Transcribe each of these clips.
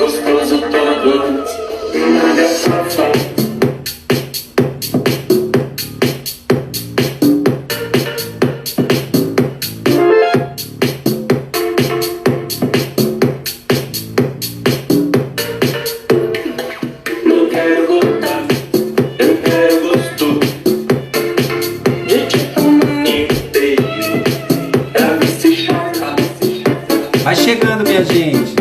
gostoso todo, nada é safado. Não quero voltar, eu quero gosto de tipo inteiro, pra ver se chora. Vai chegando, minha gente.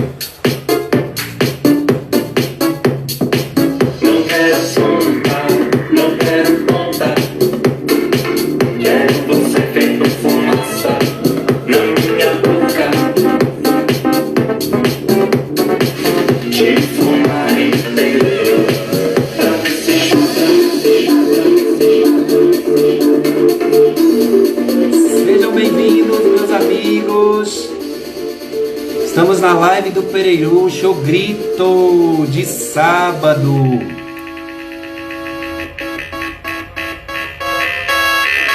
Não quero sonhar, não quero contar. Quero você feito fumaça na minha boca. Te fumar inteiro, pra ver se chora. Sejam bem-vindos, meus amigos. Estamos na live do Pereiru, show grito de sábado.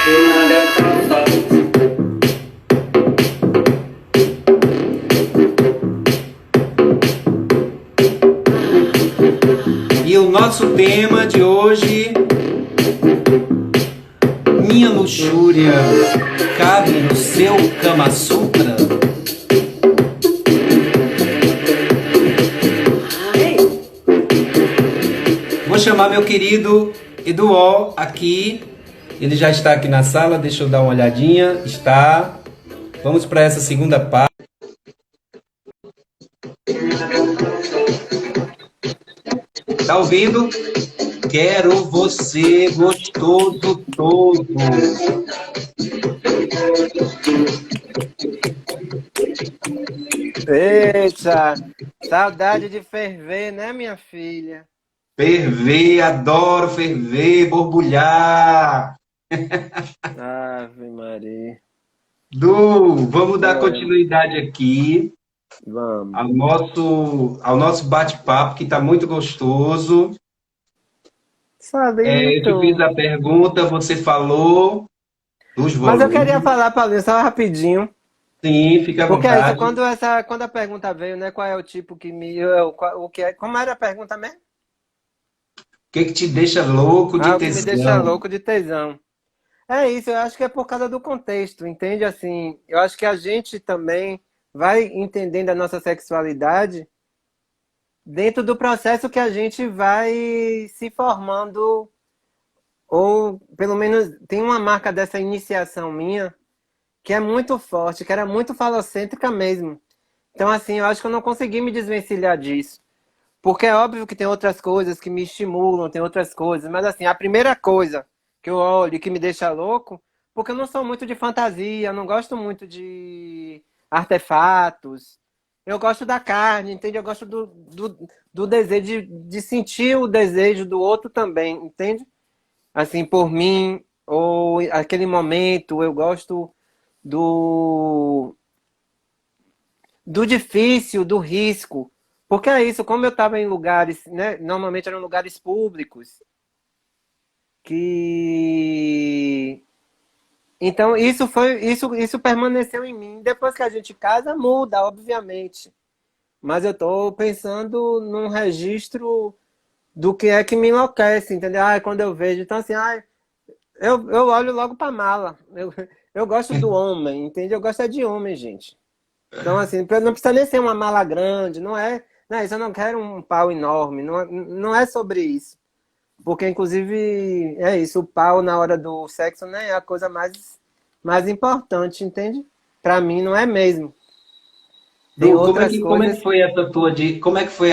Nada é safado. E o nosso tema de hoje, minha luxúria cabe no seu Kama Sutra? Vou chamar meu querido Eduó aqui. Ele já está aqui na sala, deixa eu dar uma olhadinha. Está. Vamos para essa segunda parte. Tá ouvindo? Quero você gostoso todo. Eita, saudade de ferver, né, minha filha? Ferver, adoro ferver, borbulhar. Ave Maria. Du, vamos dar Olha, continuidade aqui vamos. ao nosso bate-papo, que está muito gostoso. Eu te fiz Salito. a pergunta, você falou dos Mas eu queria volumes. falar para você só rapidinho. Sim, fica à Porque é isso, vontade. quando a pergunta veio, né? Qual é o tipo que me. O que é, como era a pergunta mesmo? O que que te deixa louco de Ah, o que me deixa tesão? louco de tesão. É isso, eu acho que é por causa do contexto, entende? Assim, eu acho que a gente também vai entendendo a nossa sexualidade dentro do processo que a gente vai se formando, ou pelo menos tem uma marca dessa iniciação minha que é muito forte, que era muito falocêntrica mesmo. Então, assim, eu acho que eu não consegui me desvencilhar disso. Porque é óbvio que tem outras coisas que me estimulam, tem outras coisas, mas assim, a primeira coisa que eu olho e que me deixa louco, porque eu não sou muito de fantasia, eu não gosto muito de artefatos. Eu gosto da carne, entende? Eu gosto do desejo de sentir o desejo do outro também, entende? Assim, por mim, ou aquele momento, eu gosto do, do difícil, do risco. Porque é isso, como eu estava em lugares, né? Normalmente eram lugares públicos, que. Então, isso permaneceu em mim. Depois que a gente casa, muda, obviamente. Mas eu estou pensando num registro do que é que me enlouquece, entendeu? Ah, quando eu vejo. Então, assim, eu olho logo para mala. Eu gosto do homem, entende? Eu gosto é de homem, gente. Então, assim, não precisa nem ser uma mala grande, não é. Não, isso eu não quero um pau enorme, não é sobre isso. Porque, inclusive, é isso, o pau na hora do sexo não é a coisa mais importante, entende? Pra mim, não é mesmo. Tem Du, outras como é que coisas. foi essa como é que foi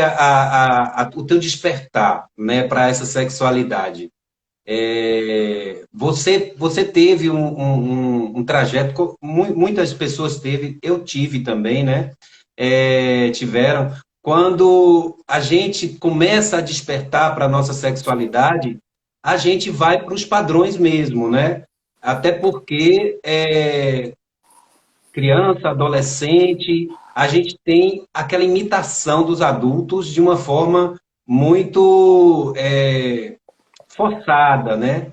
o teu despertar, né, para essa sexualidade? Você teve um trajeto, muitas pessoas teve, eu tive também, né? Tiveram. Quando a gente começa a despertar para a nossa sexualidade, a gente vai para os padrões mesmo, né? Até porque criança, adolescente, a gente tem aquela imitação dos adultos de uma forma muito forçada, né?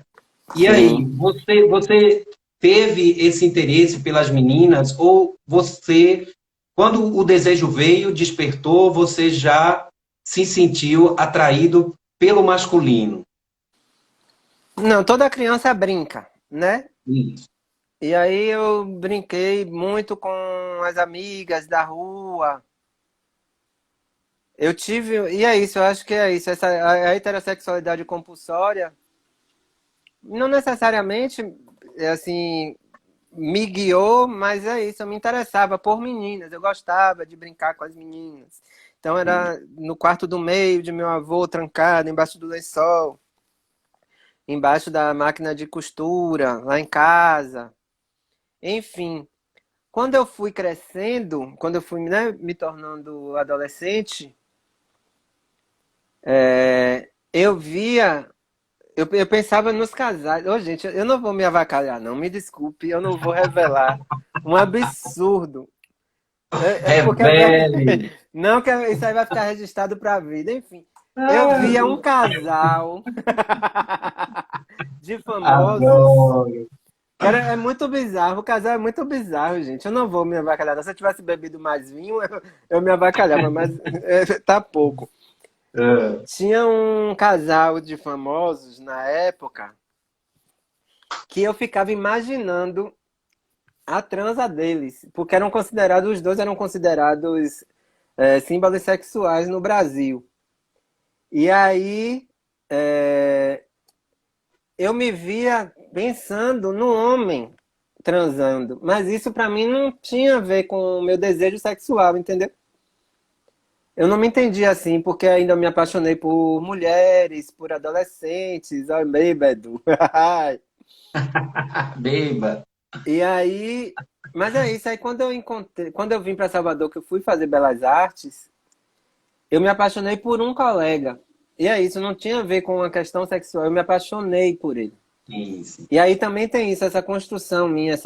E aí, Sim. você teve esse interesse pelas meninas ou você, quando o desejo veio, despertou, você já se sentiu atraído pelo masculino? Não, toda criança brinca, né? Isso. E aí eu brinquei muito com as amigas da rua. Eu tive. E é isso, eu acho que é isso. A heterossexualidade compulsória não necessariamente, assim, me guiou, mas é isso. Eu me interessava por meninas. Eu gostava de brincar com as meninas. Então era no quarto do meio de meu avô, trancado, embaixo do lençol, embaixo da máquina de costura, lá em casa. Enfim. Quando eu fui crescendo, quando eu fui, né, me tornando adolescente, eu via, eu pensava nos casais. Ô, gente, eu não vou me avacalhar, não, me desculpe, eu não vou revelar um absurdo. É porque Revele. não que isso aí vai ficar registrado para a vida. Enfim, eu via um casal de famosos. Adoro. Cara, é muito bizarro, o casal é muito bizarro, gente. Eu não vou me avacalhar. Não. Se eu tivesse bebido mais vinho, eu me avacalhava, mas tá pouco. É. Tinha um casal de famosos na época que eu ficava imaginando a transa deles, porque eram considerados, os dois eram considerados símbolos sexuais no Brasil. E aí eu me via pensando no homem transando, mas isso pra mim não tinha a ver com o meu desejo sexual, entendeu? Eu não me entendi assim, porque ainda me apaixonei por mulheres, por adolescentes, ai, meio Bedu. Beba. E aí, mas é isso, aí quando eu vim para Salvador, que eu fui fazer Belas Artes, eu me apaixonei por um colega. E é isso, não tinha a ver com a questão sexual, eu me apaixonei por ele. Isso. E aí também tem isso, essa construção minha,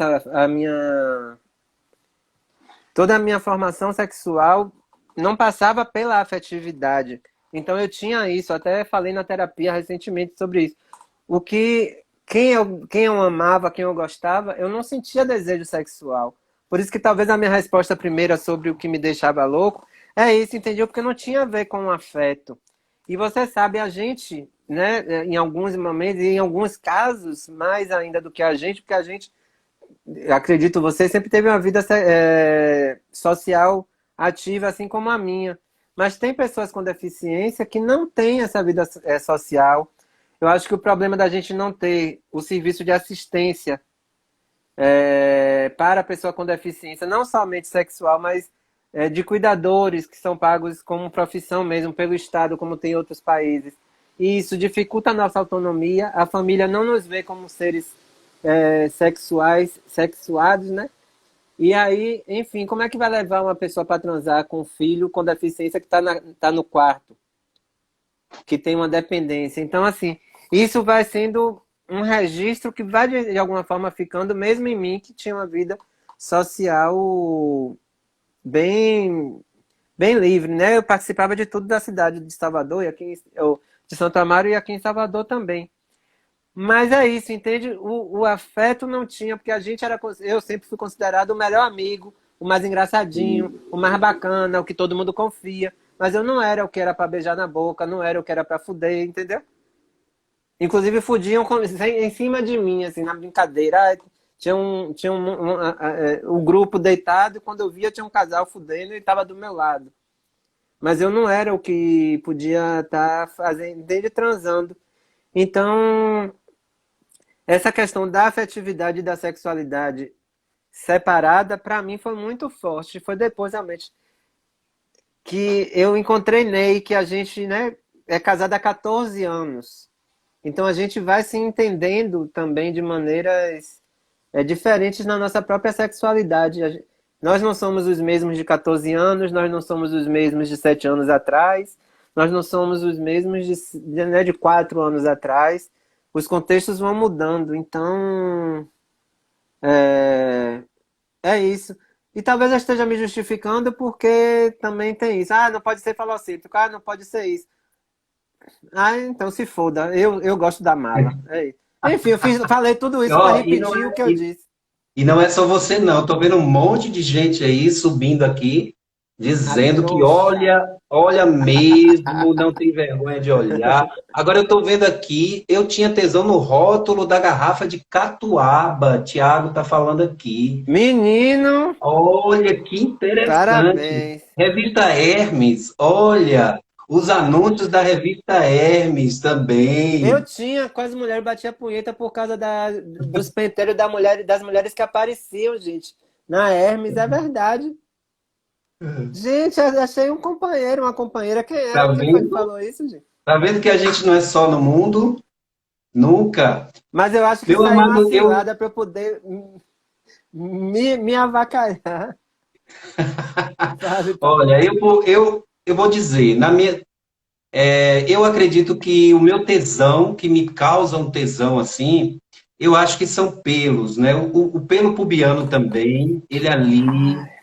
toda a minha formação sexual não passava pela afetividade. Então eu tinha isso, até falei na terapia recentemente sobre isso. Quem eu amava, quem eu gostava, eu não sentia desejo sexual. Por isso que talvez a minha resposta primeira sobre o que me deixava louco é isso, entendeu? Porque não tinha a ver com o afeto. E você sabe, a gente, né, em alguns momentos e em alguns casos, mais ainda do que a gente, porque a gente, acredito você, sempre teve uma vida social ativa, assim como a minha. Mas tem pessoas com deficiência que não têm essa vida social. Eu acho que o problema da gente não ter o serviço de assistência para a pessoa com deficiência, não somente sexual, mas de cuidadores que são pagos como profissão mesmo pelo Estado, como tem em outros países. E isso dificulta a nossa autonomia. A família não nos vê como seres sexuados, né? E aí, enfim, como é que vai levar uma pessoa para transar com um filho com deficiência que tá no quarto, que tem uma dependência? Então, assim, isso vai sendo um registro que vai, de alguma forma, ficando, mesmo em mim, que tinha uma vida social bem, bem livre, né? Eu participava de tudo da cidade de Salvador, de Santo Amaro e aqui em Salvador também. Mas é isso, entende? O afeto não tinha, porque eu sempre fui considerado o melhor amigo, o mais engraçadinho, o mais bacana, o que todo mundo confia. Mas eu não era o que era para beijar na boca, não era o que era para fuder, entendeu? Inclusive fudiam em cima de mim, assim, na brincadeira. O grupo deitado e quando eu via tinha um casal fudendo e estava do meu lado. Mas eu não era o que podia estar fazendo, dele transando. Então, essa questão da afetividade e da sexualidade separada, para mim, foi muito forte. Foi depois, realmente, que eu encontrei Ney, que a gente, né, é casado há 14 anos. Então, a gente vai se entendendo também de maneiras diferentes na nossa própria sexualidade. Nós não somos os mesmos de 14 anos, nós não somos os mesmos de 7 anos atrás, nós não somos os mesmos de 4 anos atrás. Os contextos vão mudando, então é isso. E talvez eu esteja me justificando porque também tem isso. Ah, não pode ser falocêntrico, ah, não pode ser isso. Ah, então se foda, eu gosto da mala. É isso. Enfim, falei tudo isso para Ó, repetir o que eu disse. e não é só você, não. Eu tô vendo um monte de gente aí subindo aqui, A dizendo que trouxa. Olha mesmo, não tem vergonha de olhar. Agora eu estou vendo aqui, eu tinha tesão no rótulo da garrafa de catuaba. Tiago está falando aqui. Menino, Olha que interessante. parabéns. Revista Hermes, olha, os anúncios da revista Hermes Eu também. tinha, quase mulher batia punheta por causa dos penteiros das mulheres que apareciam, gente. Na Hermes, é verdade. Gente, achei um companheiro, uma companheira. Quem Tá era? Quem foi que vendo? falou isso, gente? Tá vendo que a gente não é só no mundo? Nunca. Mas eu acho que Meu isso aí é uma amado, cilada para eu poder me avacalhar, sabe? olha, eu vou dizer, eu acredito que o meu tesão, que me causa um tesão assim, eu acho que são pelos, né? O pelo pubiano também, ele ali,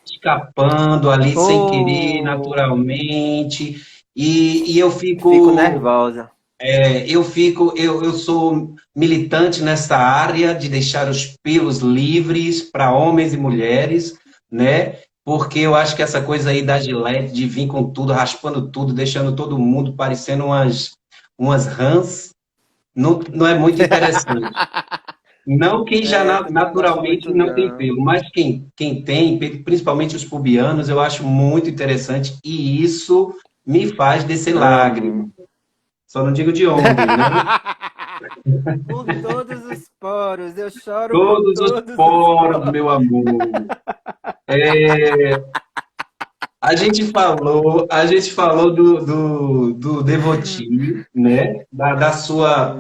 escapando ali sem querer, Oh, naturalmente, e eu fico fico, nervosa. eu sou militante nessa área de deixar os pelos livres para homens e mulheres, né? Porque eu acho que essa coisa aí da Gillette, de vir com tudo, raspando tudo, deixando todo mundo parecendo umas rãs, não é muito interessante. Não quem já É, também não gosto naturalmente muito, não tem não. pelo, mas quem tem, principalmente os pubianos, eu acho muito interessante e isso me faz descer lágrimas. Amo. Só não digo de ombros, né? Por todos os poros, eu choro por Todos os todos os poros, poros. meu amor. A gente falou do Devotee, né? Da sua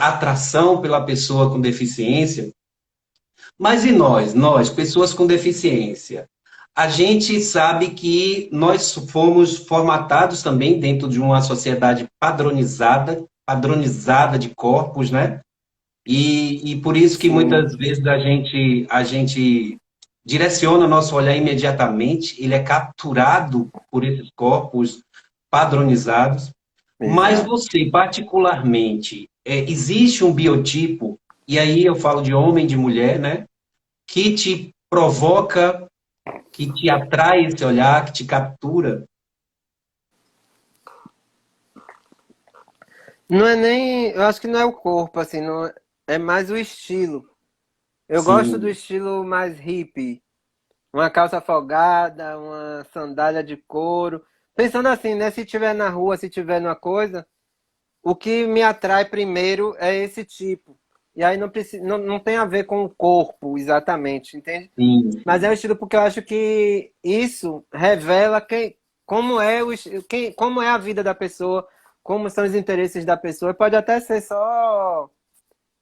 atração pela pessoa com deficiência. Mas e nós, pessoas com deficiência? A gente sabe que nós fomos formatados também dentro de uma sociedade padronizada de corpos, né? E por isso que Sim, muitas vezes a gente direciona nosso olhar imediatamente, ele é capturado por esses corpos padronizados. Mas exato. você, particularmente, existe um biotipo, e aí eu falo de homem e de mulher, né? Que te provoca, que te atrai esse olhar, que te captura? Não é nem. Eu acho que não é o corpo, assim, não, é mais o estilo. Eu gosto do Sim, estilo mais hippie. Uma calça folgada, uma sandália de couro. Pensando assim, né? Se tiver na rua, se tiver numa coisa, o que me atrai primeiro é esse tipo. E aí não, precisa, não tem a ver com o corpo, exatamente, entende? sim, Mas é o sim. estilo porque eu acho que isso revela como é como é a vida da pessoa, como são os interesses da pessoa. Pode até ser só,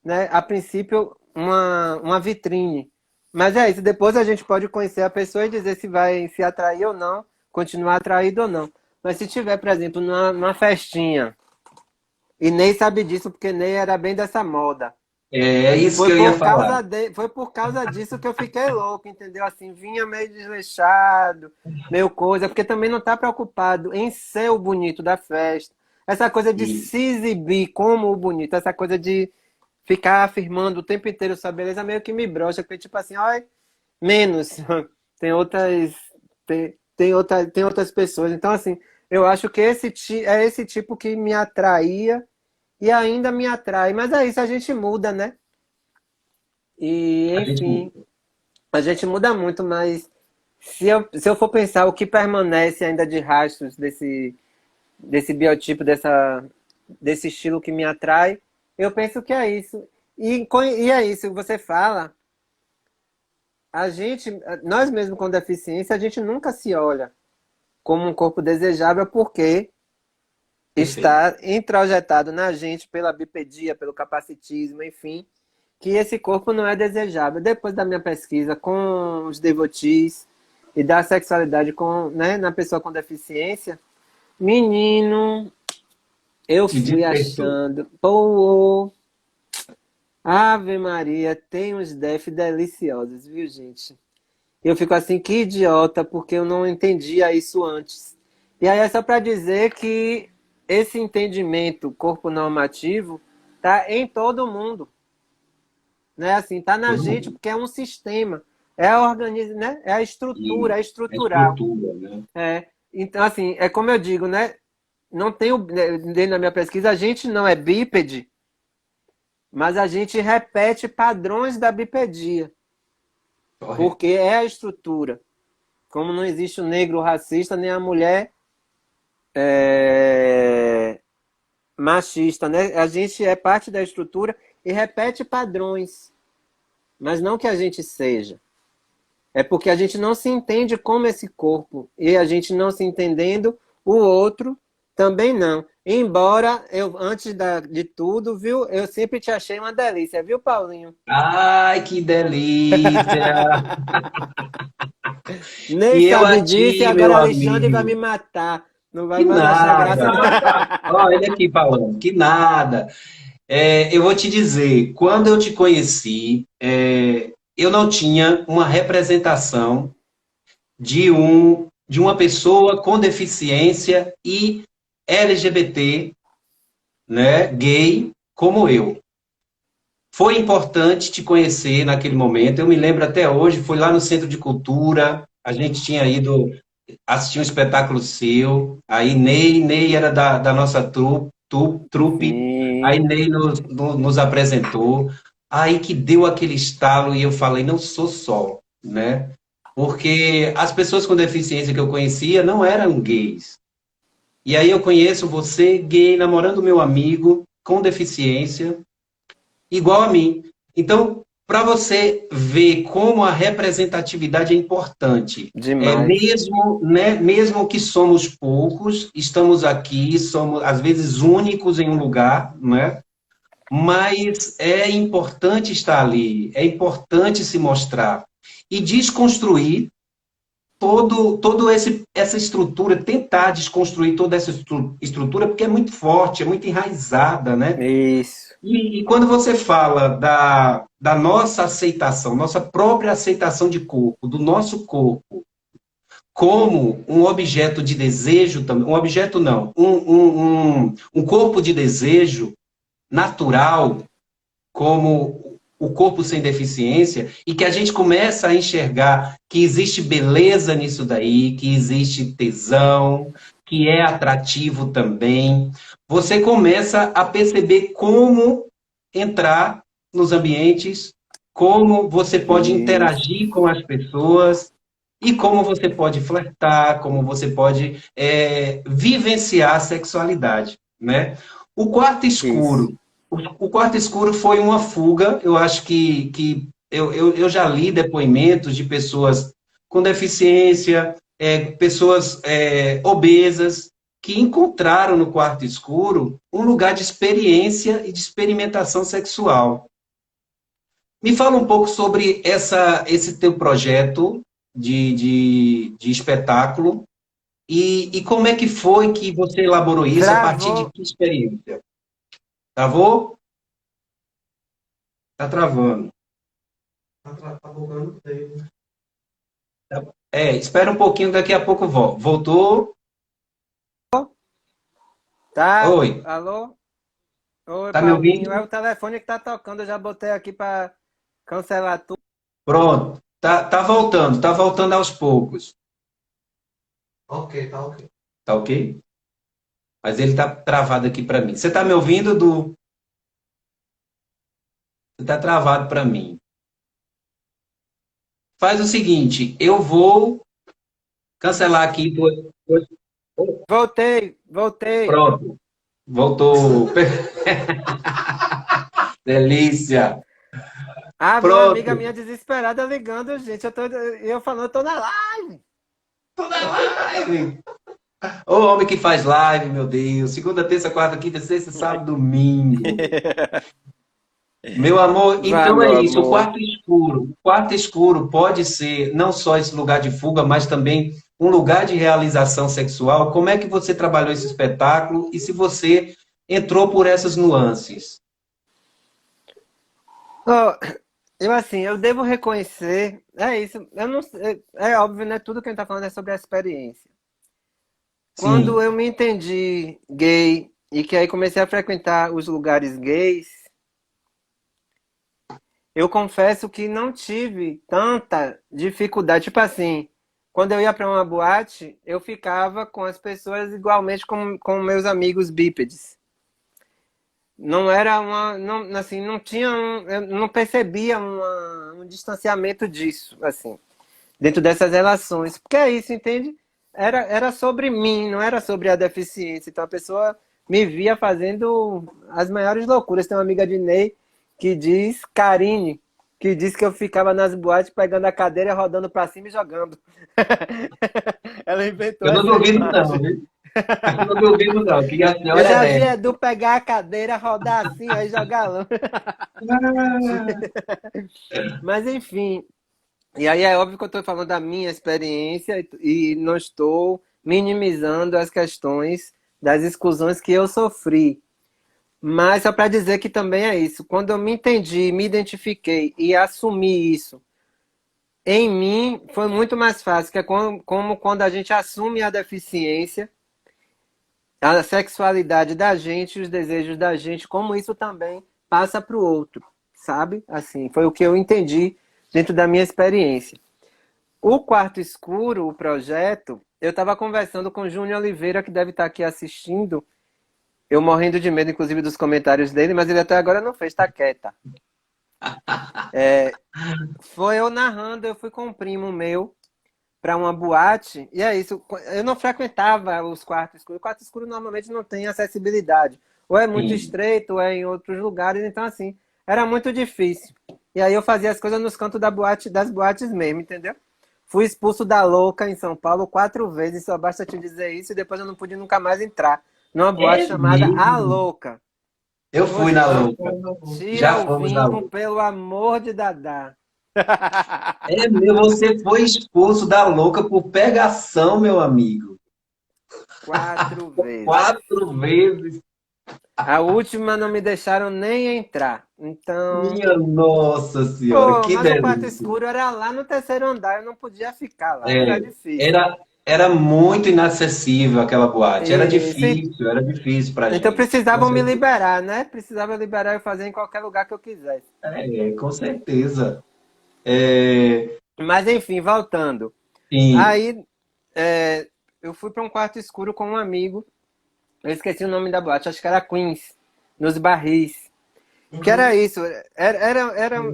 né, a princípio, uma vitrine. Mas é isso, depois a gente pode conhecer a pessoa e dizer se vai se atrair ou não, continuar atraído ou não. Mas se tiver, por exemplo, numa festinha, e Ney sabe disso, porque Ney era bem dessa moda. É isso que eu ia falar. Foi por causa disso que eu fiquei louco, entendeu? Assim, vinha meio desleixado, meio coisa, porque também não tá preocupado em ser o bonito da festa. Essa coisa de E, se exibir como o bonito, essa coisa de ficar afirmando o tempo inteiro sua beleza meio que me brocha, porque tipo assim, olha, menos. Tem outras tem outras pessoas. Então assim, eu acho que é esse tipo que me atraía e ainda me atrai. Mas é isso, a gente muda, né? E, a gente, enfim, a gente muda muito, mas se eu for pensar o que permanece ainda de rastros desse biotipo, desse estilo que me atrai, eu penso que é isso. E é isso, você fala, a gente, nós mesmos com deficiência, a gente nunca se olha como um corpo desejável porque perfeito. está introjetado na gente pela bipedia, pelo capacitismo, enfim, que esse corpo não é desejável. Depois da minha pesquisa com os devotees e da sexualidade com, né, na pessoa com deficiência, menino, eu Te fui despertou. achando, pô, Ave Maria, tem uns def deliciosos, viu, gente? Eu fico assim, que idiota, porque eu não entendia isso antes. E aí é só para dizer que esse entendimento corpo normativo tá em todo mundo, né? Assim, tá na Todo gente mundo. porque é um sistema, é a organismo, né? É a E estrutura, é a estrutural. estrutura, né? É. Então, assim, é como eu digo, né? Não tenho, dentro da minha pesquisa, a gente não é bípede, mas a gente repete padrões da bipedia, Correto. porque é a estrutura. Como não existe o negro racista, nem a mulher é, machista, né? A gente é parte da estrutura e repete padrões, mas não que a gente seja. É porque a gente não se entende como esse corpo. E a gente não se entendendo, o outro também não. Embora eu, antes de tudo, viu, eu sempre te achei uma delícia, viu, Paulinho? Ai, que delícia! Nem E eu a sabe disso e ti, agora meu Alexandre vai me amigo. matar. Não vai Que mais achar graça. nada! Olha ele aqui falando, que nada. Eu vou te dizer, quando eu te conheci, eu não tinha uma representação de uma pessoa com deficiência e LGBT, né, gay, como eu. Foi importante te conhecer naquele momento. Eu me lembro até hoje, foi lá no Centro de Cultura, a gente tinha ido assistir um espetáculo seu, aí Ney era da nossa trupe, aí Sim, Ney nos apresentou, aí que deu aquele estalo e eu falei, não sou só, né? Porque as pessoas com deficiência que eu conhecia não eram gays. E aí eu conheço você, gay, namorando meu amigo com deficiência, igual a mim. Então, para você ver como a representatividade é importante, demais. mesmo, né, mesmo que somos poucos, estamos aqui, somos às vezes únicos em um lugar, né? Mas é importante estar ali, é importante se mostrar e desconstruir essa estrutura, tentar desconstruir toda essa estrutura, porque é muito forte, é muito enraizada, né? Isso. E quando você fala da nossa aceitação, nossa própria aceitação de corpo, do nosso corpo, como um objeto de desejo, um objeto não, um corpo de desejo natural, como o corpo sem deficiência, e que a gente começa a enxergar que existe beleza nisso daí, que existe tesão, que é atrativo também, você começa a perceber como entrar nos ambientes, como você pode Isso. interagir com as pessoas e como você pode flertar, como você pode vivenciar a sexualidade, né? O quarto Isso. escuro. O quarto escuro foi uma fuga. Eu acho que eu já li depoimentos de pessoas com deficiência, pessoas obesas, que encontraram no quarto escuro um lugar de experiência e de experimentação sexual. Me fala um pouco sobre esse teu projeto de espetáculo e como é que foi que você elaborou isso a partir de Travou. que experiência? Travou? Tá travando. Tá bugando feio. Espera um pouquinho, daqui a pouco volta. Voltou? Tá? Oi, Alô? Oi, tá me Paulinho. É ouvindo? o telefone que tá tocando. Eu já botei aqui para cancelar tudo. Pronto. Tá voltando aos poucos. Ok, tá ok. Tá ok? Mas ele tá travado aqui para mim. Você tá me ouvindo, Du? Você tá travado para mim. Faz o seguinte, eu vou cancelar aqui. Voltei, voltei. Pronto, voltou. Delícia. Ah, viu uma amiga Pronto. minha desesperada ligando, gente. Eu falando, eu tô na live. Tô na live. Ô homem que faz live, meu Deus. Segunda, terça, quarta, quinta, sexta, sábado, domingo. Meu amor, Vai, então é meu isso. O amor. quarto escuro. O quarto escuro pode ser não só esse lugar de fuga, mas também um lugar de realização sexual. Como é que você trabalhou esse espetáculo e se você entrou por essas nuances? Ó, eu assim, eu devo reconhecer, é isso, eu não, é óbvio, né? Tudo que a gente tá falando é sobre a experiência. Quando Sim, eu me entendi gay e que aí comecei a frequentar os lugares gays, eu confesso que não tive tanta dificuldade. Tipo assim, quando eu ia para uma boate, eu ficava com as pessoas igualmente com meus amigos bípedes. Não era uma, não, assim, não tinha, eu não percebia um distanciamento disso, assim, dentro dessas relações. Porque é isso, entende? Era sobre mim, não era sobre a deficiência. Então a pessoa me via fazendo as maiores loucuras. Tem uma amiga de Ney que diz, Karine, que diz que eu ficava nas boates pegando a cadeira, rodando pra cima e jogando. Ela inventou Eu não essa duvido, não, imagem. viu? Eu não duvido, não, que a Eu senhora é já vi dessa. Edu pegar a cadeira, rodar assim, aí jogar longe. Mas enfim, e aí é óbvio que eu estou falando da minha experiência e não estou minimizando as questões das exclusões que eu sofri. Mas só para dizer que também é isso. Quando eu me entendi, me identifiquei e assumi isso em mim, foi muito mais fácil, que é como quando a gente assume a deficiência, a sexualidade da gente, os desejos da gente, como isso também passa para o outro, sabe? Assim, foi o que eu entendi dentro da minha experiência. O Quarto Escuro, o projeto, eu estava conversando com o Júnior Oliveira, que deve estar aqui assistindo, eu morrendo de medo, inclusive, dos comentários dele, mas ele até agora não fez, tá quieta. Foi eu narrando, eu fui com um primo meu para uma boate, e é isso, eu não frequentava os quartos escuros. O quarto escuro normalmente não tem acessibilidade, ou é muito Sim. estreito, ou é em outros lugares, então assim, era muito difícil. E aí eu fazia as coisas nos cantos da boate, das boates mesmo, entendeu? Fui expulso da Louca em São Paulo 4 vezes, só basta te dizer isso, e depois eu não pude nunca mais entrar numa boate É chamada A mesmo. Louca. Eu fui Oxe, na não louca. tira Já o fomos na vinho, louca. pelo amor de Dadá. É meu, você foi expulso da louca por pegação, meu amigo. 4 vezes. 4 vezes. A última não me deixaram nem entrar. Então, Minha Nossa Senhora, pô, que mas o quarto delícia. escuro era lá no terceiro andar, eu não podia ficar lá, era É, difícil. era muito inacessível aquela boate. Isso, Era difícil pra então gente. Com precisavam me certeza. liberar, né? Precisava liberar e fazer em qualquer lugar que eu quisesse. Com certeza. É, Mas enfim, voltando. sim. Aí é, eu fui para um quarto escuro com um amigo. Eu esqueci o nome da boate, acho que era Queens, nos Barris. Que era isso,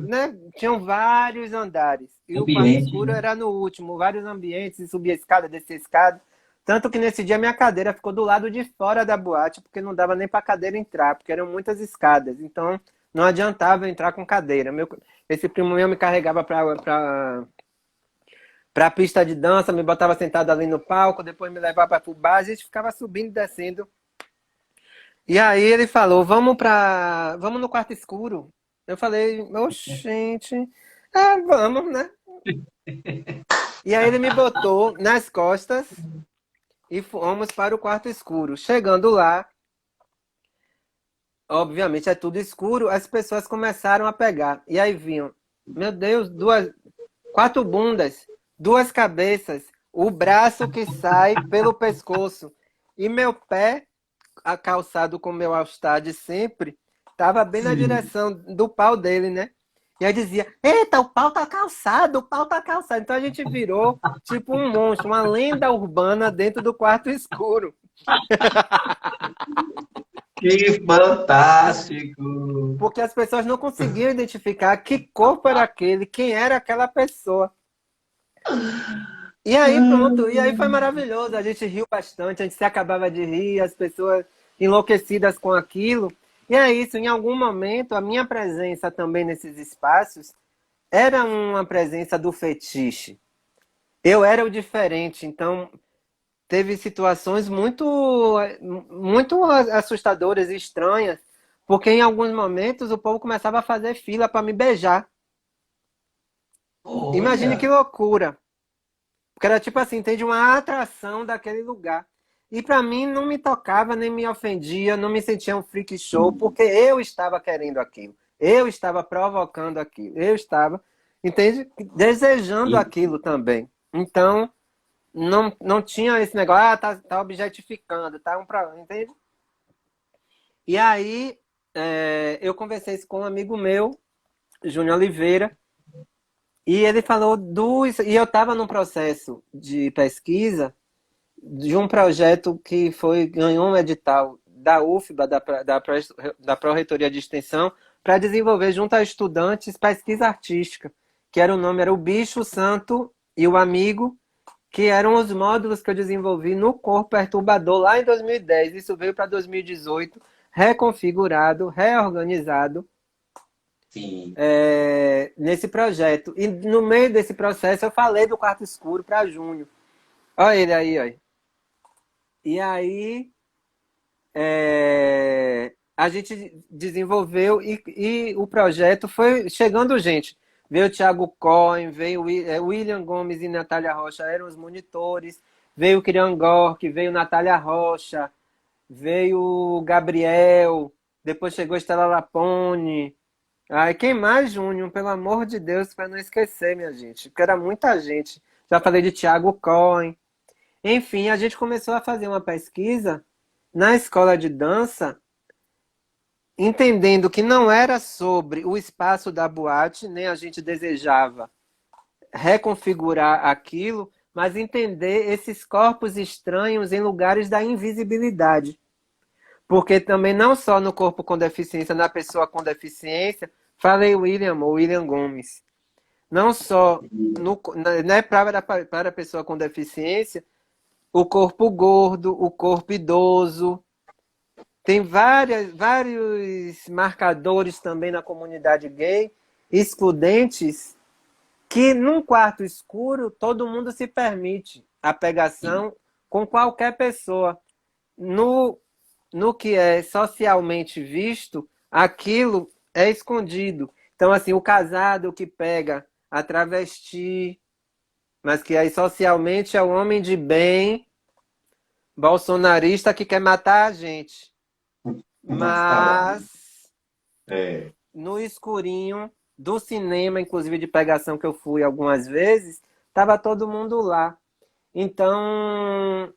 né? Tinham vários andares. E o quarto Ambiente, escuro né? era no último, vários ambientes, e subia a escada, descia a escada. Tanto que nesse dia minha cadeira ficou do lado de fora da boate, porque não dava nem para a cadeira entrar, porque eram muitas escadas. Então não adiantava eu entrar com cadeira. Esse primo meu me carregava para a pista de dança, me botava sentado ali no palco, depois me levava para o bar, a gente ficava subindo e descendo. E aí ele falou, vamos no quarto escuro. Eu falei, oxente, vamos, né? E aí ele me botou nas costas e fomos para o quarto escuro. Chegando lá, obviamente é tudo escuro, as pessoas começaram a pegar. E aí vinham, meu Deus, 4 bundas, 2 cabeças, o braço que sai pelo pescoço. E meu pé, calçado com meu All-Star de sempre, tava bem na Sim. direção do pau dele, né? E aí dizia, eita, o pau tá calçado, o pau tá calçado. Então a gente virou tipo um monstro, uma lenda urbana dentro do quarto escuro. Que fantástico! Porque as pessoas não conseguiam identificar que corpo era aquele, quem era aquela pessoa. E aí pronto, e aí foi maravilhoso. A gente riu bastante, a gente se acabava de rir, as pessoas enlouquecidas com aquilo. E é isso, em algum momento a minha presença também nesses espaços era uma presença do fetiche. Eu era o diferente, então teve situações muito assustadoras e estranhas, porque em alguns momentos o povo começava a fazer fila para me beijar. Imagine que Olha, loucura. Porque era tipo assim, tem de uma atração daquele lugar. E pra mim não me tocava, nem me ofendia, não me sentia um freak show, porque eu estava querendo aquilo. Eu estava provocando aquilo. Eu estava, entende? Desejando e- aquilo também. Então, não tinha esse negócio, tá objetificando, tá entende? E aí, eu conversei isso com um amigo meu, Júnior Oliveira, E ele falou e eu estava num processo de pesquisa de um projeto que ganhou um edital da UFBA, da Pró-Reitoria de Extensão, para desenvolver junto a estudantes pesquisa artística, que era o nome, era o Bicho, o Santo e o Amigo, que eram os módulos que eu desenvolvi no Corpo Perturbador lá em 2010. Isso veio para 2018, reconfigurado, reorganizado, Sim. nesse projeto. E no meio desse processo eu falei do Quarto Escuro para Júnior. Olha ele aí, olha. E aí a gente desenvolveu e o projeto foi chegando gente. Veio o Thiago Cohen, veio William Gomes e Natália Rocha, eram os monitores. Veio o Kirian Gork, veio Natália Rocha, veio o Gabriel, depois chegou Estela Lapone. Ai, quem mais, Júnior? Pelo amor de Deus, para não esquecer, minha gente, porque era muita gente. Já falei de Thiago Cohen. Enfim, a gente começou a fazer uma pesquisa na escola de dança, entendendo que não era sobre o espaço da boate, nem a gente desejava reconfigurar aquilo, mas entender esses corpos estranhos em lugares da invisibilidade. Porque também não só no corpo com deficiência, na pessoa com deficiência, falei William Gomes, não só né, para a pessoa com deficiência, o corpo gordo, o corpo idoso. Tem vários marcadores também na comunidade gay, excludentes, que num quarto escuro todo mundo se permite a pegação com qualquer pessoa. No que é socialmente visto, aquilo é escondido. Então, assim, o casado que pega a travesti, mas que aí socialmente é o homem de bem, bolsonarista que quer matar a gente. Mas tá lá. Mas É. no escurinho do cinema, inclusive de pegação que eu fui algumas vezes, tava todo mundo lá. Então,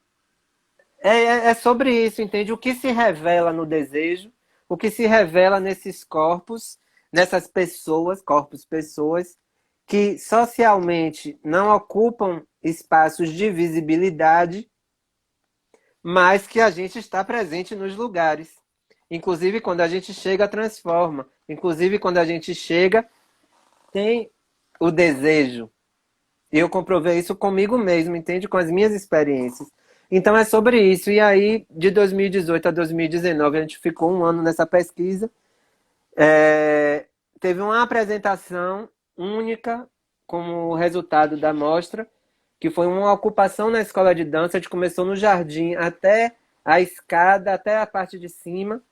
é sobre isso, entende? O que se revela no desejo, o que se revela nesses corpos, nessas pessoas, pessoas, que socialmente não ocupam espaços de visibilidade, mas que a gente está presente nos lugares. Inclusive, quando a gente chega, transforma. Inclusive, quando a gente chega, tem o desejo. E eu comprovei isso comigo mesmo, entende? Com as minhas experiências. Então, é sobre isso. E aí, de 2018 a 2019, a gente ficou um ano nessa pesquisa. Teve uma apresentação única como resultado da mostra, que foi uma ocupação na escola de dança. A gente começou no jardim até a escada, até a parte de cima.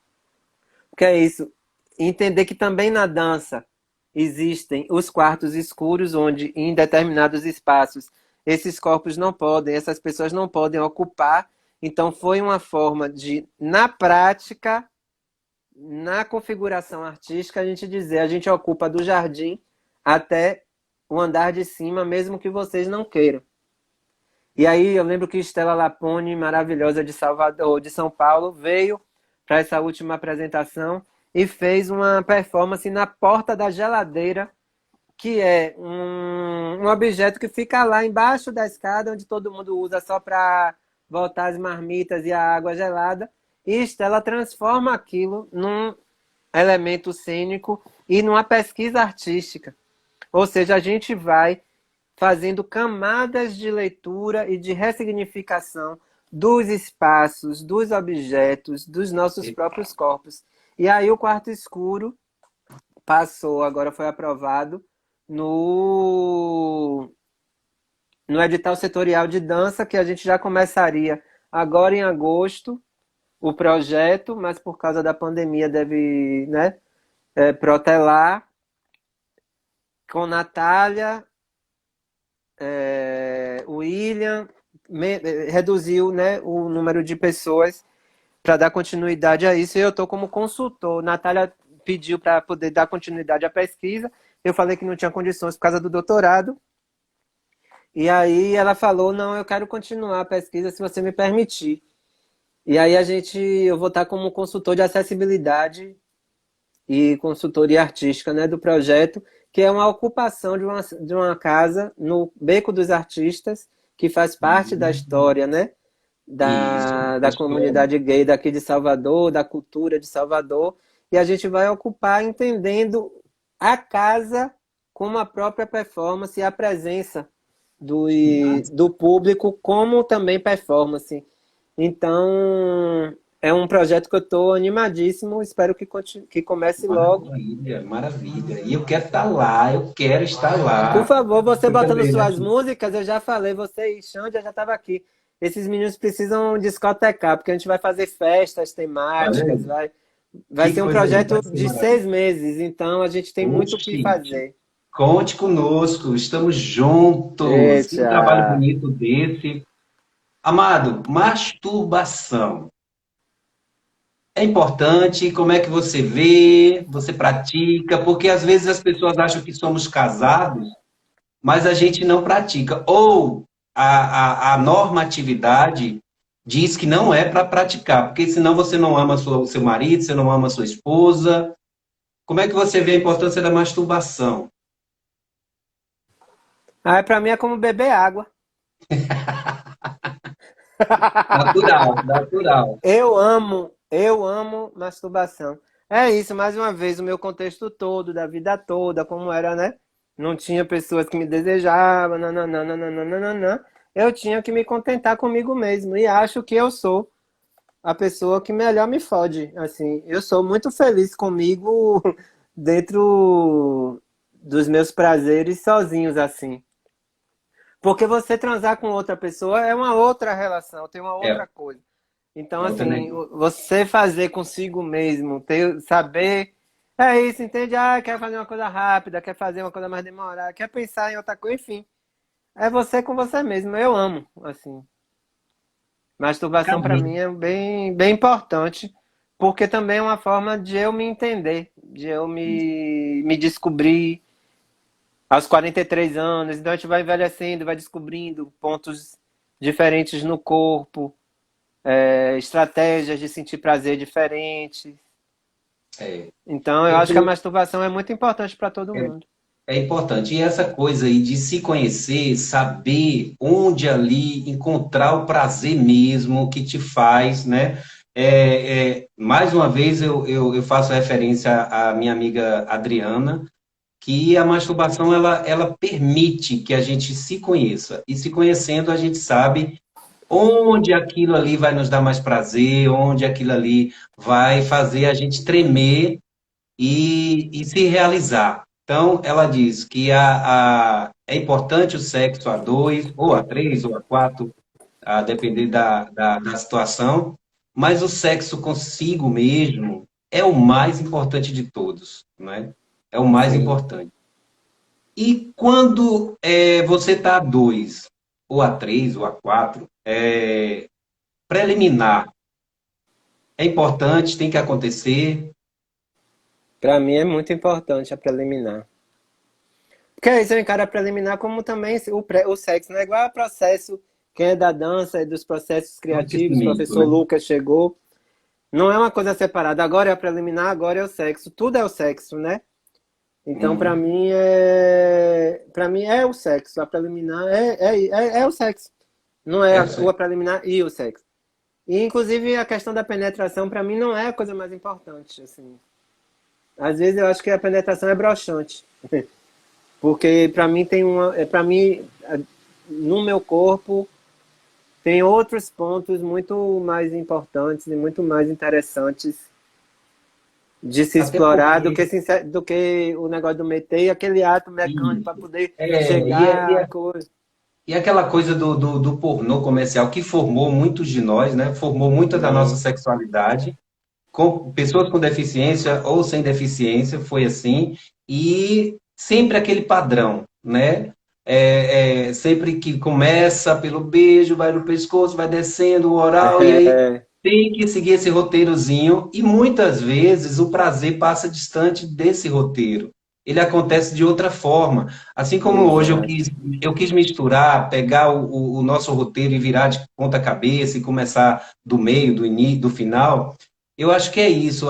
Que é isso, entender que também na dança existem os quartos escuros, onde em determinados espaços esses corpos não podem, essas pessoas não podem ocupar. Então foi uma forma de, na prática, na configuração artística, a gente dizer, a gente ocupa do jardim até o andar de cima, mesmo que vocês não queiram. E aí eu lembro que Estela Lapone, maravilhosa de Salvador, de São Paulo, veio para essa última apresentação e fez uma performance na porta da geladeira, que é um objeto que fica lá embaixo da escada, onde todo mundo usa só para voltar as marmitas e a água gelada. E Estela transforma aquilo num elemento cênico e numa pesquisa artística. Ou seja, a gente vai fazendo camadas de leitura e de ressignificação dos espaços, dos objetos, dos nossos próprios corpos. E aí o Quarto Escuro passou, agora foi aprovado no edital setorial de dança, que a gente já começaria agora em agosto o projeto, mas por causa da pandemia deve, né, protelar, com Natália, William, reduziu, né, o número de pessoas para dar continuidade a isso, e eu estou como consultor. Natália pediu para poder dar continuidade à pesquisa, eu falei que não tinha condições por causa do doutorado, e aí ela falou, não, eu quero continuar a pesquisa se você me permitir. E aí eu vou estar como consultor de acessibilidade e consultoria artística, né, do projeto, que é uma ocupação de uma casa no Beco dos Artistas, que faz parte da história, né? Isso. Da comunidade gay daqui de Salvador, da cultura de Salvador, e a gente vai ocupar entendendo a casa como a própria performance e a presença do público como também performance. Então, é um projeto que eu estou animadíssimo, espero que comece logo. Maravilha, maravilha. E eu quero estar lá, eu quero estar Por lá. favor, você Eu botando também, né? suas músicas, eu já falei, você e Xande, eu já estava aqui. Esses meninos precisam discotecar, porque a gente vai fazer festas Tá temáticas, vendo? vai Que ser um coisa linda, projeto vai ser de maravilhoso. 6 meses, então a gente tem muito o que Oxi, fazer. conte conosco, estamos juntos. Que trabalho Eita! bonito desse. Amado, masturbação. É importante, como é que você vê, você pratica, porque às vezes as pessoas acham que somos casados, mas a gente não pratica. Ou a normatividade diz que não é para praticar, porque senão você não ama o seu marido, você não ama a sua esposa. Como é que você vê a importância da masturbação? Ah, para mim é como beber água. Natural, natural. Eu amo masturbação. É isso, mais uma vez, o meu contexto todo, da vida toda, como era, né? Não tinha pessoas que me desejavam, nananana. Eu tinha que me contentar comigo mesmo. E acho que eu sou a pessoa que melhor me fode. Assim, eu sou muito feliz comigo dentro dos meus prazeres sozinhos, assim. Porque você transar com outra pessoa é uma outra relação, tem uma É, outra coisa. Então, é outra assim, negócio. você fazer consigo mesmo, saber. É isso, entende? Ah, quer fazer uma coisa rápida, quer fazer uma coisa mais demorada, quer pensar em outra coisa, enfim. É você com você mesmo. Eu amo, assim. Masturbação para mim é bem importante, porque também é uma forma de eu me entender, de eu me descobrir aos 43 anos. Então a gente vai envelhecendo, vai descobrindo pontos diferentes no corpo, estratégias de sentir prazer diferentes. É. Então eu Eu acho que a tô, masturbação é muito importante para todo mundo. É importante. E essa coisa aí de se conhecer, saber onde ali encontrar o prazer mesmo que te faz, né? Mais uma vez eu faço referência à minha amiga Adriana, que a masturbação ela permite que a gente se conheça. E se conhecendo, a gente sabe onde aquilo ali vai nos dar mais prazer, onde aquilo ali vai fazer a gente tremer e se realizar. Então, ela diz que é importante o sexo a dois, ou a três, ou a quatro, a depender da situação, mas o sexo consigo mesmo é o mais importante de todos, né? É o mais Sim. importante. E quando você está a dois, ou a três, ou a quatro, preliminar, é importante, tem que acontecer. Para mim é muito importante a preliminar. Porque aí você encara a preliminar como também o sexo, não é igual ao processo, quem é da dança e dos processos Do criativos, o aquecimento, professor né? Lucas chegou. Não é uma coisa separada. Agora é a preliminar, agora é o sexo. Tudo é o sexo, né? Então, Uhum. para mim é o sexo. A preliminar é o sexo. Não é É o a sexo. preliminar e o sexo. E, inclusive, a questão da penetração, para mim, não é a coisa mais importante, assim. Às vezes eu acho que a penetração é broxante. Porque para mim para mim no meu corpo tem outros pontos muito mais importantes e muito mais interessantes de se Até explorar do porque que, do que o negócio do meter e aquele ato mecânico para isso. poder É, e, é- e, chegar a é- coisa. e aquela coisa do pornô comercial que formou muitos de nós, né? Formou muita da nossa Sim. sexualidade. Com pessoas com deficiência ou sem deficiência, foi assim. E sempre aquele padrão, né? Sempre que começa pelo beijo, vai no pescoço, vai descendo o oral, e aí É, tem que seguir esse roteirozinho. E muitas vezes o prazer passa distante desse roteiro. Ele acontece de outra forma. Assim como hoje exato. eu quis misturar, pegar o nosso roteiro e virar de ponta cabeça e começar do meio, do início, do final. Eu acho que é isso.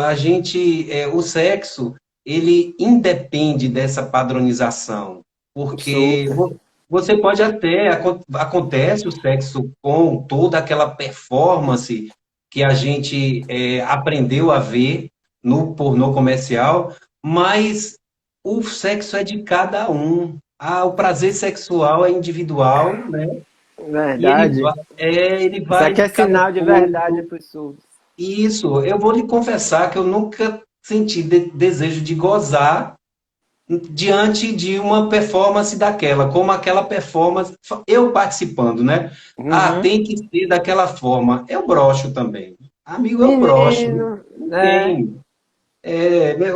O sexo ele independe dessa padronização, porque Super. você pode até, acontece o sexo com toda aquela performance que a gente aprendeu a ver no pornô comercial, mas o sexo é de cada um. Ah, o prazer sexual é individual, né? E Verdade. ele Isso vai aqui de é cada sinal de verdade corpo. para os surdos. Isso, eu vou lhe confessar que eu nunca senti desejo de gozar diante de uma performance daquela, como aquela performance, eu participando, né? Ah, Uhum. tem que ser daquela forma. Eu broxo também. Amigo, eu broxo. Menino, Não né? tem.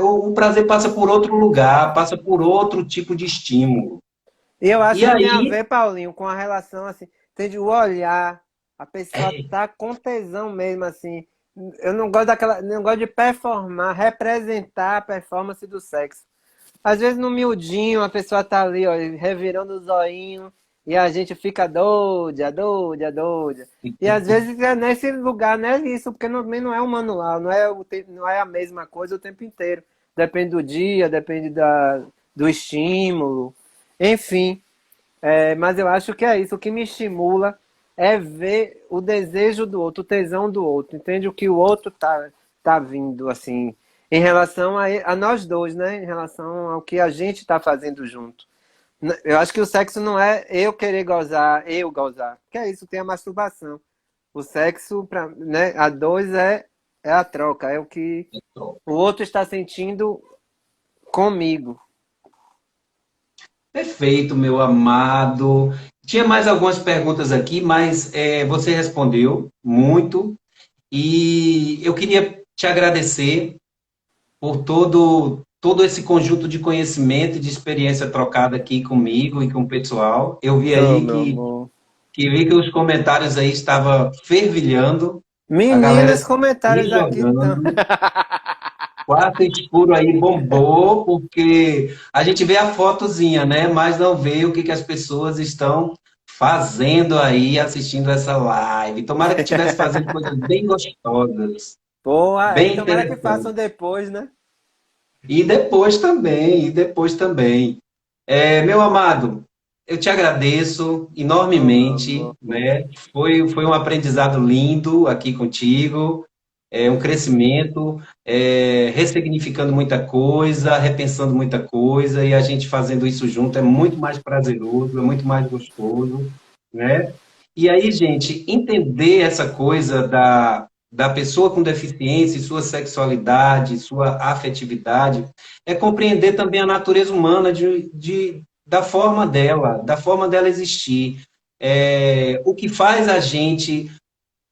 O prazer passa por outro lugar, passa por outro tipo de estímulo. E eu acho E que tem a aí, ver, Paulinho, com a relação assim, tem de o olhar, a pessoa tá com tesão mesmo assim. Eu não gosto daquela, não gosto de performar, representar a performance do sexo. Às vezes no miudinho a pessoa tá ali, ó, revirando o zoinho e a gente fica doida, doida, doida. E às vezes é nesse lugar, não é isso, porque também não é um manual, não é a mesma coisa o tempo inteiro. Depende do dia, depende do estímulo, enfim. Mas eu acho que é isso. O que me estimula é ver o desejo do outro, o tesão do outro. Entende o que o outro tá vindo, assim, em relação a nós dois, né? Em relação ao que a gente tá fazendo junto. Eu acho que o sexo não é eu querer gozar, eu gozar. Que é isso, tem a masturbação. O sexo, né, a dois é a troca, é o que o outro está sentindo comigo. perfeito, meu amado. Tinha mais algumas perguntas aqui, mas você respondeu muito. E eu queria te agradecer por todo esse conjunto de conhecimento e de experiência trocada aqui comigo e com o pessoal. Eu vi Oh, aí meu amor. que os comentários aí estavam fervilhando, a galera Meninos, se comentários aqui estão. jogando. Quarto escuro aí bombou, porque a gente vê a fotozinha, né? Mas não vê o que as pessoas estão fazendo aí, assistindo essa live. Tomara que estivesse fazendo coisas bem gostosas, Boa, bem tomara que façam interessantes. depois, né? E depois também. Meu amado, eu te agradeço Oh, meu enormemente, amor. né? Foi um aprendizado lindo aqui contigo, um crescimento, ressignificando muita coisa, repensando muita coisa, e a gente fazendo isso junto é muito mais prazeroso, é muito mais gostoso, né? E aí, gente, entender essa coisa da pessoa com deficiência, e sua sexualidade, sua afetividade, é compreender também a natureza humana da forma dela existir. O que faz a gente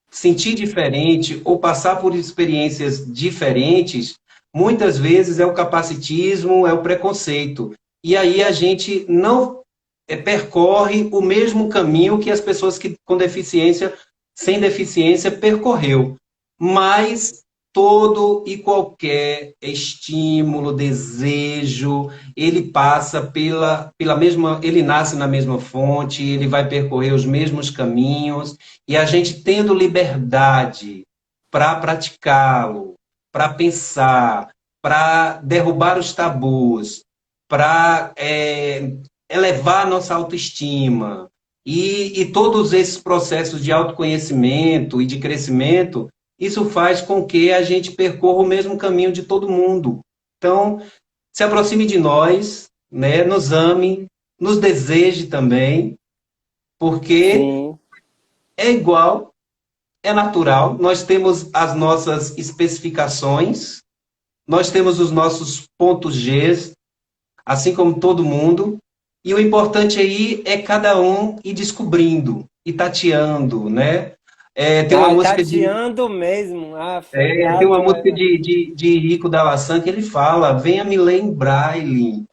sentir diferente ou passar por experiências diferentes, muitas vezes é o capacitismo, é o preconceito. E aí a gente não percorre o mesmo caminho que as pessoas que com deficiência, sem deficiência, percorreu. Mas todo e qualquer estímulo, desejo, ele passa pela mesma, ele nasce na mesma fonte, ele vai percorrer os mesmos caminhos, e a gente tendo liberdade para praticá-lo, para pensar, para derrubar os tabus, para elevar nossa autoestima, e todos esses processos de autoconhecimento e de crescimento, isso faz com que a gente percorra o mesmo caminho de todo mundo. Então, se aproxime de nós, né? Nos ame, nos deseje também, porque Sim. é igual, é natural, nós temos as nossas especificações, nós temos os nossos pontos Gs, assim como todo mundo, e o importante aí é cada um ir descobrindo, e tateando, né? Tem uma Tá música tateando mesmo. Ah, tem uma gato música é. de Rico da Laçã que ele fala: venha me ler em braille,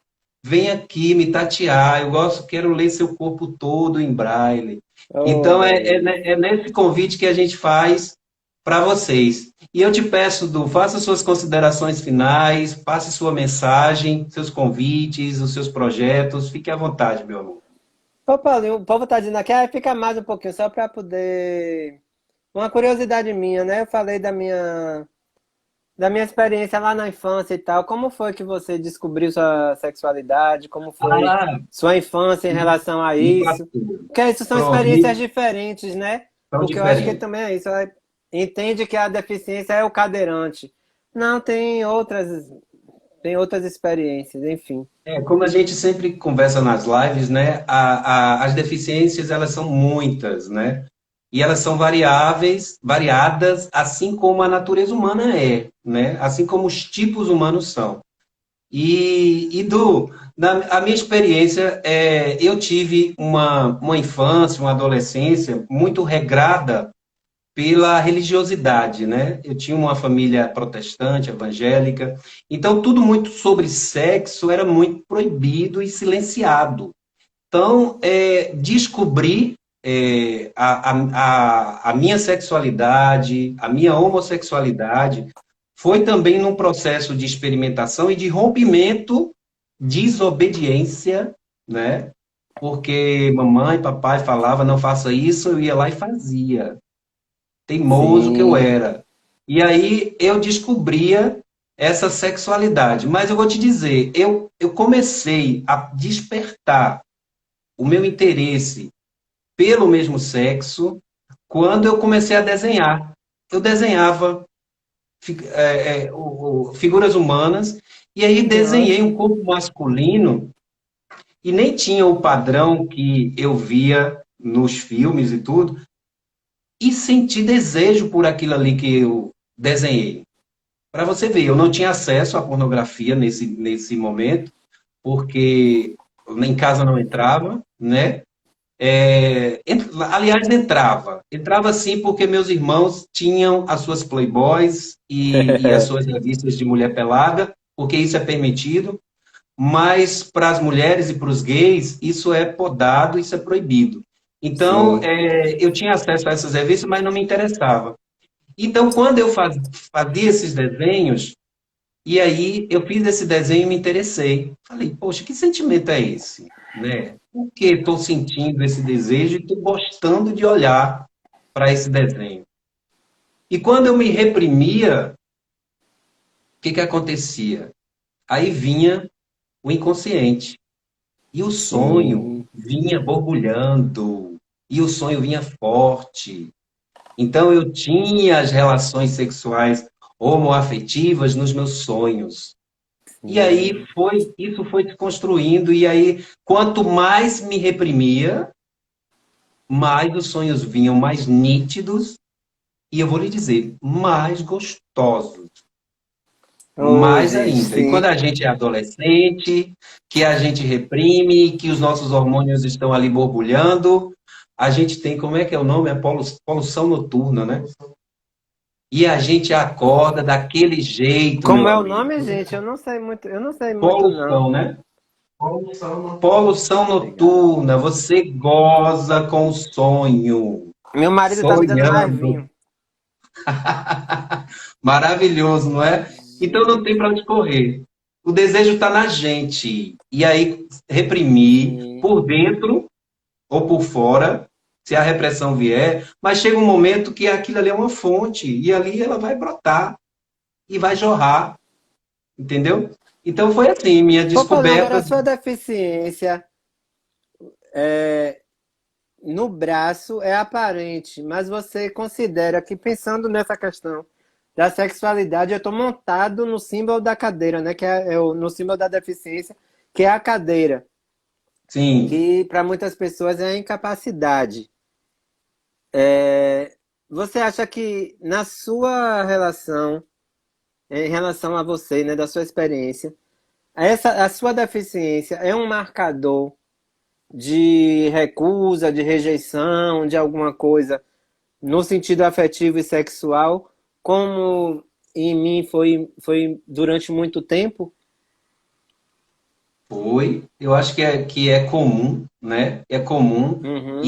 vem aqui me tatear, eu gosto, quero ler seu corpo todo em braille. Oh, Então delícia. é nesse convite que a gente faz para vocês. E eu te peço, Du, faça suas considerações finais, passe sua mensagem, seus convites, os seus projetos, fique à vontade, meu amor. Ô, Paulinho, o povo tá dizendo aqui, fica mais um pouquinho, só para poder. Uma curiosidade minha, né? Eu falei da minha da minha experiência lá na infância e tal. Como foi que você descobriu sua sexualidade? Como foi Ah, sua infância em relação a me isso? passou. Porque isso são Pronto, experiências diferentes, né? são Porque eu acho que diferentes. também é isso. Entende que a deficiência é o cadeirante. Não, tem outras experiências, enfim. É, como a gente sempre conversa nas lives, né? As deficiências, elas são muitas, né? E elas são variáveis, variadas, assim como a natureza humana é, né? Assim como os tipos humanos são. A minha experiência, eu tive uma infância, uma adolescência muito regrada pela religiosidade, né? Eu tinha uma família protestante, evangélica, então tudo muito sobre sexo era muito proibido e silenciado. Então, descobrir a minha sexualidade, a minha homossexualidade, foi também num processo de experimentação e de rompimento, desobediência, né? Porque mamãe, papai falava, não faça isso, eu ia lá e fazia, teimoso que eu Sim. era. E aí eu descobria essa sexualidade. Mas eu vou te dizer, eu comecei a despertar o meu interesse pelo mesmo sexo quando eu comecei a desenhar. Eu desenhava figuras humanas e aí desenhei Nossa. um corpo masculino e nem tinha o padrão que eu via nos filmes e tudo, e senti desejo por aquilo ali que eu desenhei. Para você ver, eu não tinha acesso à pornografia nesse momento, porque em casa não entrava, né? Aliás, entrava. Entrava sim porque meus irmãos tinham as suas Playboys e as suas revistas de mulher pelada, porque isso é permitido, mas para as mulheres e para os gays, isso é podado, isso é proibido. Então, Sim. eu tinha acesso a essas revistas, mas não me interessava. Então, quando eu fazia esses desenhos, e aí eu fiz esse desenho e me interessei. Falei, poxa, que sentimento é esse? Né? Por que estou sentindo esse desejo e estou gostando de olhar para esse desenho? E quando eu me reprimia, o que que acontecia? Aí vinha o inconsciente. E o sonho Sim. vinha borbulhando. E o sonho vinha forte. Então eu tinha as relações sexuais homoafetivas nos meus sonhos. E aí Sim. isso foi se construindo, e aí quanto mais me reprimia, mais os sonhos vinham mais nítidos, e eu vou lhe dizer, mais gostosos, Oh, mais gente, ainda. E quando sim. a gente é adolescente, que a gente reprime, que os nossos hormônios estão ali borbulhando, a gente tem, como é que é o nome? É poluição noturna, né? E a gente acorda daquele jeito, Como meu é o amigo. nome, gente? Eu não sei muito, não. Poluição, né? Poluição Obrigado. noturna, você goza com o sonho, Meu marido tá me dando mais sonhando. vinho. Maravilhoso, não é? Então não tem para onde correr. O desejo está na gente. E aí, reprimir Sim. por dentro ou por fora, se a repressão vier, mas chega um momento que aquilo ali é uma fonte, e ali ela vai brotar e vai jorrar, entendeu? Então foi assim, minha Ô, Paulinho, agora a descoberta. sua deficiência no braço é aparente, mas você considera que, pensando nessa questão da sexualidade, eu estou montado no símbolo da cadeira, né? Que no símbolo da deficiência, que é a cadeira, Sim, que para muitas pessoas é a incapacidade. Você acha que na sua relação, em relação a você, né, da sua experiência, a sua deficiência é um marcador de recusa, de rejeição, de alguma coisa no sentido afetivo e sexual, como em mim foi durante muito tempo? foi. Eu acho que é comum, né? É comum. Uhum,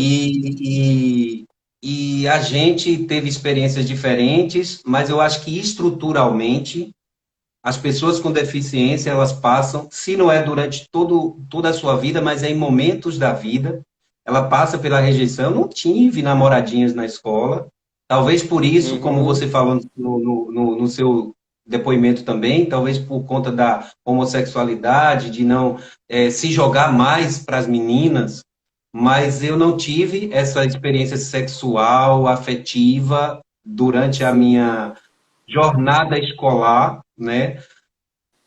E a gente teve experiências diferentes, mas eu acho que estruturalmente as pessoas com deficiência elas passam, se não é durante toda a sua vida, mas é em momentos da vida, ela passa pela rejeição. Eu não tive namoradinhas na escola, talvez por isso, como uhum, você falou no seu depoimento também, talvez por conta da homossexualidade, de não se jogar mais para as meninas, mas eu não tive essa experiência sexual, afetiva, durante a Sim. minha jornada escolar, né?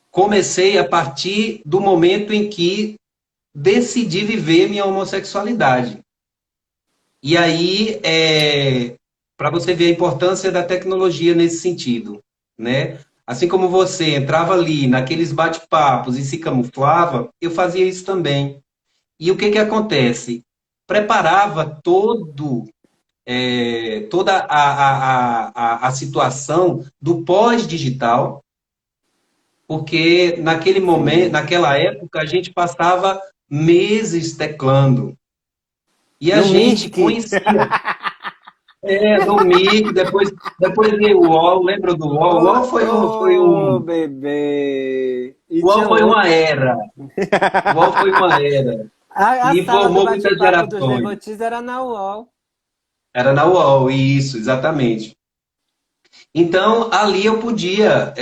Comecei a partir do momento em que decidi viver minha homossexualidade. E aí, para você ver a importância da tecnologia nesse sentido, né? Assim como você entrava ali naqueles bate-papos e se camuflava, eu fazia isso também. E o que que acontece? Preparava toda a situação do pós-digital, porque naquele momento, Sim. naquela época, a gente passava meses teclando. E a No gente Mirk. conhecia. No MIG, depois veio o UOL, lembra do UOL? O UOL Ô, bebê! E O UOL tinha foi uma outro. era. O UOL foi uma era. A E sala do formou muitas bate-papo dos gerações. devotis era na UOL. Era na UOL, isso, exatamente. Então, ali eu podia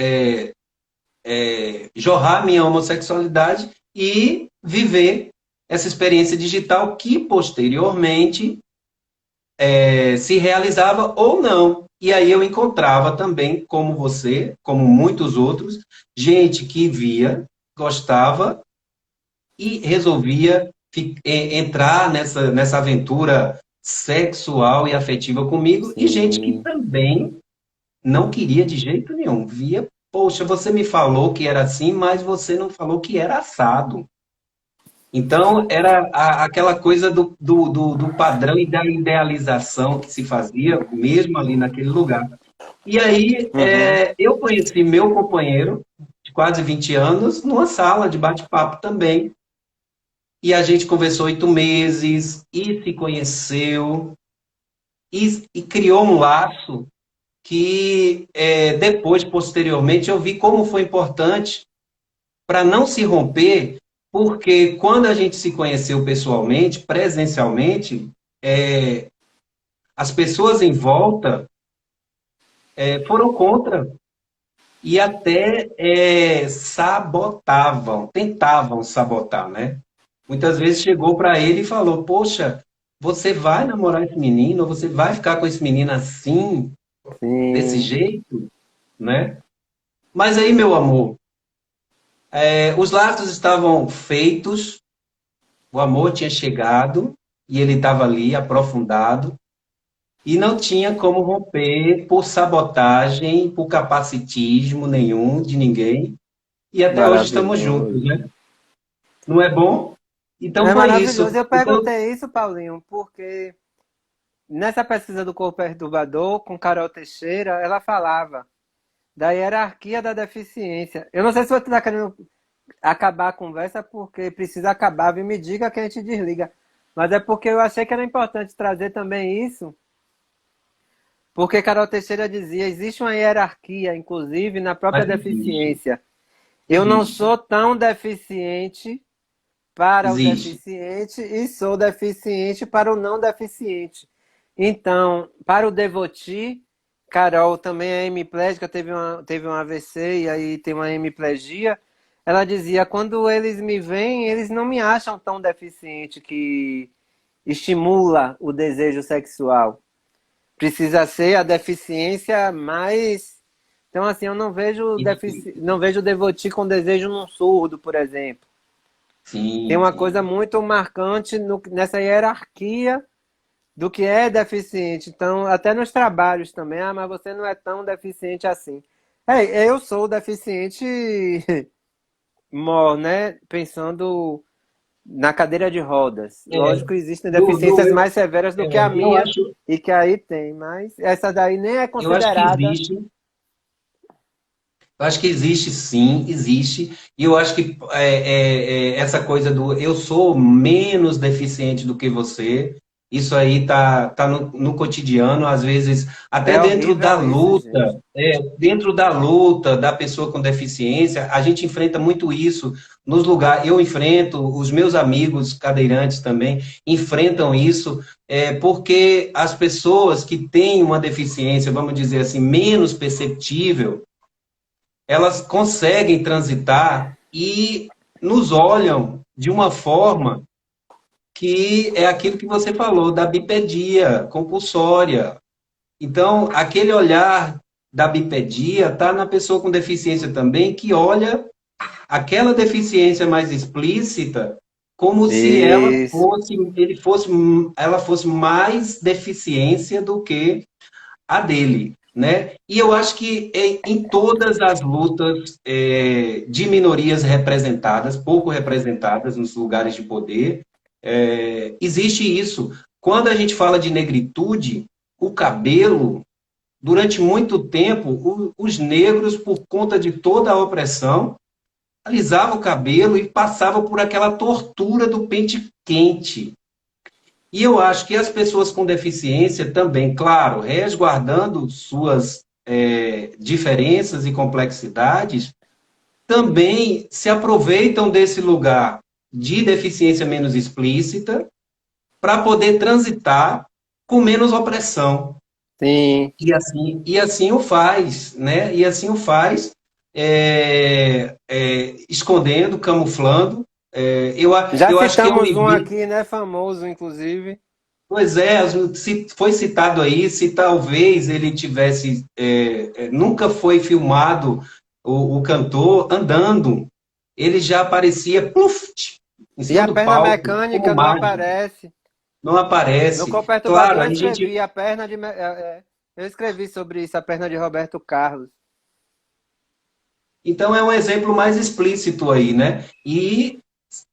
jorrar minha homossexualidade e viver essa experiência digital que, posteriormente, se realizava ou não. E aí eu encontrava também, como você, como muitos outros, gente que via, gostava e resolvia entrar nessa aventura sexual e afetiva comigo, e gente que Sim. também não queria de jeito nenhum. Via, poxa, você me falou que era assim, mas você não falou que era assado. Então, era aquela coisa do padrão e da idealização que se fazia, mesmo ali naquele lugar. E aí, Uhum. eu conheci meu companheiro, de quase 20 anos, numa sala de bate-papo também. E a gente conversou 8 meses, e se conheceu, e criou um laço que depois, posteriormente, eu vi como foi importante para não se romper, porque quando a gente se conheceu pessoalmente, presencialmente, as pessoas em volta foram contra e até sabotavam, tentavam sabotar, né? Muitas vezes chegou para ele e falou: Poxa, você vai namorar esse menino, ou você vai ficar com esse menino assim, desse Sim. jeito, né? Mas aí, meu amor, os laços estavam feitos, o amor tinha chegado e ele estava ali aprofundado e não tinha como romper por sabotagem, por capacitismo nenhum de ninguém. E até hoje estamos juntos, Maravilhoso. né? Não é bom? Então É foi maravilhoso. isso. Eu Então, perguntei isso, Paulinho, porque nessa pesquisa do corpo perturbador, com Carol Teixeira, ela falava da hierarquia da deficiência. Eu não sei se você está querendo acabar a conversa, porque precisa acabar, viu? Me diga que a gente desliga. Mas é porque eu achei que era importante trazer também isso, porque Carol Teixeira dizia, existe uma hierarquia, inclusive, na própria mas existe, deficiência. Eu não existe, sou tão deficiente para o existe. deficiente e sou deficiente para o não deficiente. Então, para o devoti, Carol também é hemiplégica, teve um AVC e aí tem uma hemiplegia. Ela dizia, quando eles me veem, eles não me acham tão deficiente que estimula o desejo sexual. Precisa ser a deficiência mais... Então, assim, eu não vejo devoti com desejo num surdo, por exemplo. Tem Sim, uma coisa sim. muito marcante nessa hierarquia do que é deficiente. Então, até nos trabalhos também, mas você não é tão deficiente assim. Eu sou deficiente, né? Pensando na cadeira de rodas. É, Lógico que existem do, do, deficiências eu, mais severas do que a eu minha acho, e que aí tem, mas essa daí nem é eu acho que considerada. existe. Eu acho que existe, sim, existe. E eu acho que essa coisa do eu sou menos deficiente do que você, isso aí tá no cotidiano, às vezes, até É horrível isso, gente. dentro da luta da pessoa com deficiência, a gente enfrenta muito isso nos lugares. Eu enfrento, os meus amigos cadeirantes também enfrentam isso, porque as pessoas que têm uma deficiência, vamos dizer assim, menos perceptível, elas conseguem transitar e nos olham de uma forma que é aquilo que você falou, da bipedia compulsória. Então, aquele olhar da bipedia está na pessoa com deficiência também, que olha aquela deficiência mais explícita como se Isso. ela fosse mais deficiência do que a dele, né? E eu acho que em todas as lutas de minorias representadas, pouco representadas nos lugares de poder, existe isso. Quando a gente fala de negritude, o cabelo, durante muito tempo, os negros, por conta de toda a opressão, alisavam o cabelo e passavam por aquela tortura do pente quente. E eu acho que as pessoas com deficiência também, claro, resguardando suas diferenças e complexidades, também se aproveitam desse lugar de deficiência menos explícita para poder transitar com menos opressão. Sim. E assim o faz, né? E assim o faz, escondendo, camuflando. Já Eu acho que é um citamos um limite. aqui, né? Famoso, inclusive. Pois é, se foi citado aí, se talvez ele tivesse. Nunca foi filmado o cantor andando, ele já aparecia, puf, em E cima a do perna palco, como mecânica não mágico. aparece. Não No aparece. Claro, Comperturbador eu a gente. escrevi a perna de. Eu escrevi sobre isso, a perna de Roberto Carlos. Então é um exemplo mais explícito aí, né? E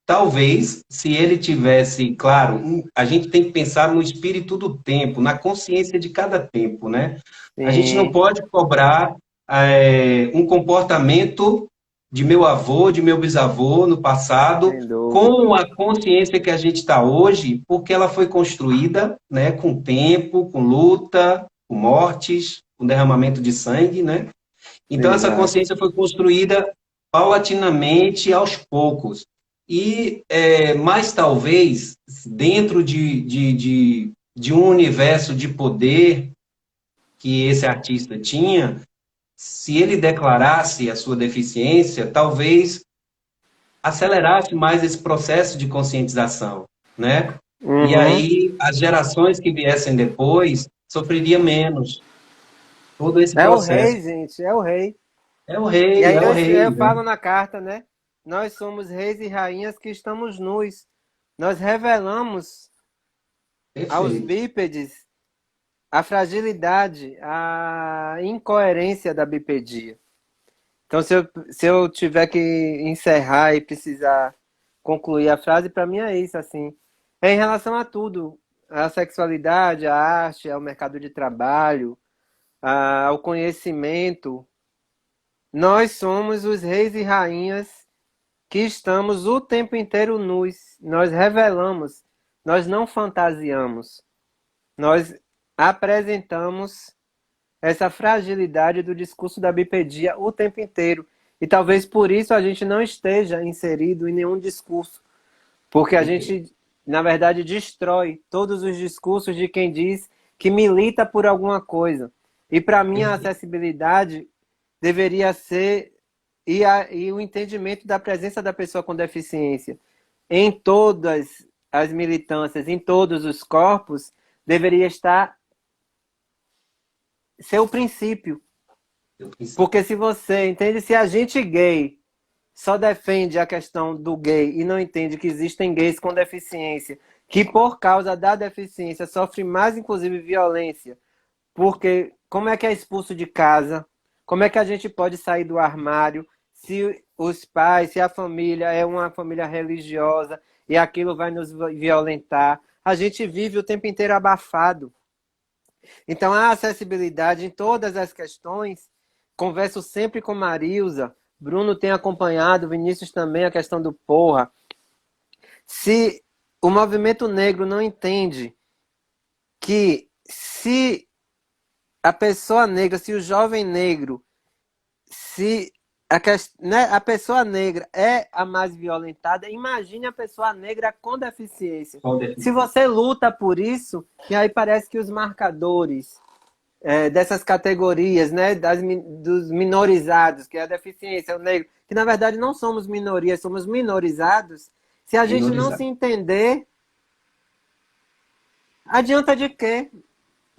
talvez, se ele tivesse, claro, a gente tem que pensar no espírito do tempo, na consciência de cada tempo, né? A gente não Sim, pode cobrar um comportamento de meu avô, de meu bisavô no passado, sem dúvida. com a consciência que a gente está hoje, porque ela foi construída, né, com tempo, com luta, com mortes, com derramamento de sangue, né? Então, essa Exato. consciência foi construída paulatinamente, aos poucos. E, mais talvez, dentro de um universo de poder que esse artista tinha, se ele declarasse a sua deficiência, talvez acelerasse mais esse processo de conscientização, né? E Uhum. aí, as gerações que viessem depois sofreriam menos todo esse É o processo. rei, gente, é o rei. E aí É o rei, eu né? falo na carta, né? Nós somos reis e rainhas que estamos nus. Nós revelamos aos Perfeito. bípedes a fragilidade, a incoerência da bipedia. Então, se eu tiver que encerrar e precisar concluir a frase, para mim é isso, assim. É em relação a tudo. A sexualidade, a arte, ao mercado de trabalho, ao conhecimento. Nós somos os reis e rainhas que estamos o tempo inteiro nus. Nós revelamos, nós não fantasiamos. Nós apresentamos essa fragilidade do discurso da bipedia o tempo inteiro. E talvez por isso a gente não esteja inserido em nenhum discurso, porque a Perfeito. gente, na verdade, destrói todos os discursos de quem diz que milita por alguma coisa. E para mim a Perfeito. acessibilidade deveria ser e o entendimento da presença da pessoa com deficiência em todas as militâncias, em todos os corpos, deveria estar ser o princípio. Eu preciso. Porque se você entende, se a gente gay só defende a questão do gay e não entende que existem gays com deficiência, que por causa da deficiência sofrem mais, inclusive, violência, porque como é que é expulso de casa? Como é que a gente pode sair do armário se os pais, se a família é uma família religiosa e aquilo vai nos violentar? A gente vive o tempo inteiro abafado. Então, a acessibilidade em todas as questões, converso sempre com Marilza, Bruno tem acompanhado, Vinícius também, a questão do porra. Se o movimento negro não entende que se a pessoa negra, se o jovem negro, se a pessoa negra é a mais violentada, imagine a pessoa negra com deficiência. Qual Se deficiência? você luta por isso, e aí parece que os marcadores dessas categorias, né, dos minorizados, que é a deficiência, o negro, que na verdade não somos minorias, somos minorizados. Se a gente não se entender, adianta de quê?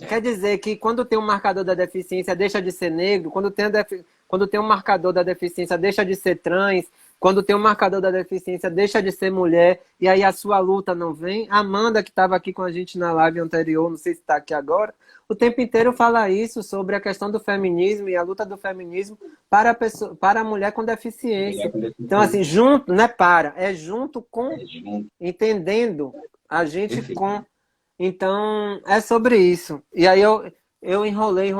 Quer dizer que quando tem um marcador da deficiência deixa de ser negro, quando tem um marcador da deficiência deixa de ser trans, quando tem um marcador da deficiência deixa de ser mulher, e aí a sua luta não vem. A Amanda, que estava aqui com a gente na live anterior, não sei se está aqui agora, o tempo inteiro fala isso sobre a questão do feminismo e a luta do feminismo para a mulher com deficiência. Então, assim, junto, não é junto com, entendendo a gente com. Então, é sobre isso. E aí eu enrolei,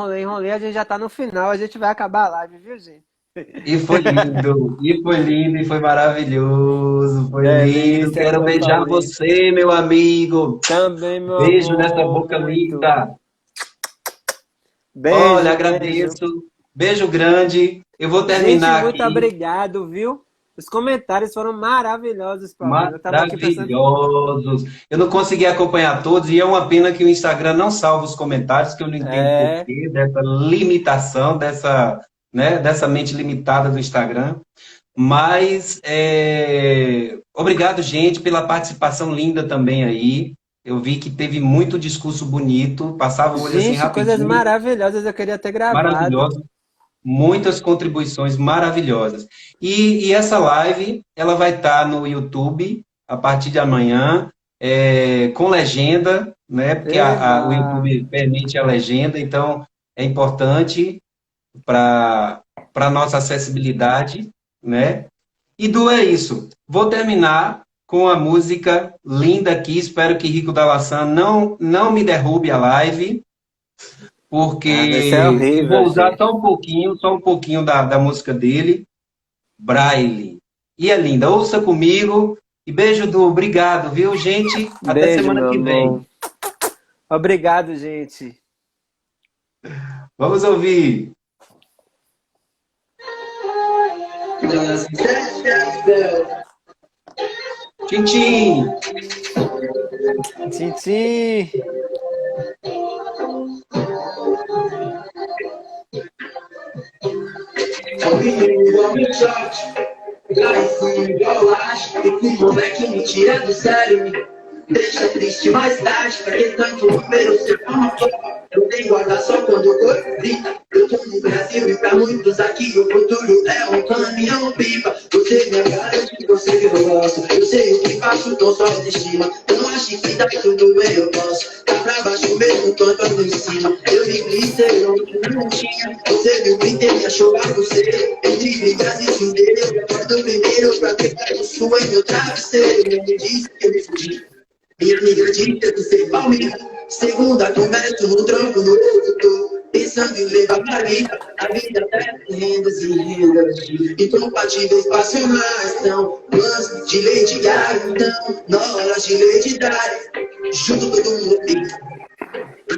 a gente já está no final, a gente vai acabar a live, viu, gente? E foi lindo, e foi maravilhoso, foi lindo. Quero beijar você, meu amigo. Também, meu beijo amor, nessa boca muito. linda. Beijo, olha, agradeço. Beijo grande. Eu vou terminar muito aqui. Obrigado, viu? Os comentários foram maravilhosos, Paulo. Maravilhosos. Eu não consegui acompanhar todos e é uma pena que o Instagram não salva os comentários, que eu não entendo porquê dessa limitação, dessa mente limitada do Instagram. Mas, obrigado, gente, pela participação linda também aí. Eu vi que teve muito discurso bonito, passava o olho assim rapidinho. Coisas maravilhosas, eu queria ter gravado. Maravilhoso. Muitas contribuições maravilhosas. E essa live, ela vai estar no YouTube a partir de amanhã, com legenda, né? Porque o YouTube permite a legenda, então é importante para a nossa acessibilidade, né? E é isso. Vou terminar com a música linda aqui. Espero que Rico da Laçã não me derrube a live, porque é horrível, vou usar só um pouquinho da música dele, Braille. E é linda. Ouça comigo. E beijo, Du. Obrigado, viu, gente? Até semana que vem. Obrigado, gente. Vamos ouvir. Tchim-tchim. Tchim-tchim. Igual meu shot, garçom igual laje. Esse moleque me tira do sério, deixa triste mais tarde. Pra que tanto número ser fama? Eu tenho guarda só quando o corpo grita. Eu tô no Brasil e pra muitos aqui o futuro é um caminhão pipa. Você me garante que você que eu gosto. Eu sei o que faço, tô só autoestima. Não acho que dá tudo bem, eu posso. Tá pra baixo mesmo, tô andando em cima. Eu me gritei onde não tinha. Você viu que me achou você. Entre brigas e chuveiros, eu acordo primeiro pra pegar o sua em meu travesseiro. Me disse que eu me fugi. Minha amiga disse que você palmeira. Segunda, começo no trampo no outro. Tô pensando em levar pra vida. A vida até rendas e rendas. Incompatíveis passionais. São planos de Lady Gaga. Então, noras de Lady Di. Junto todo mundo fica.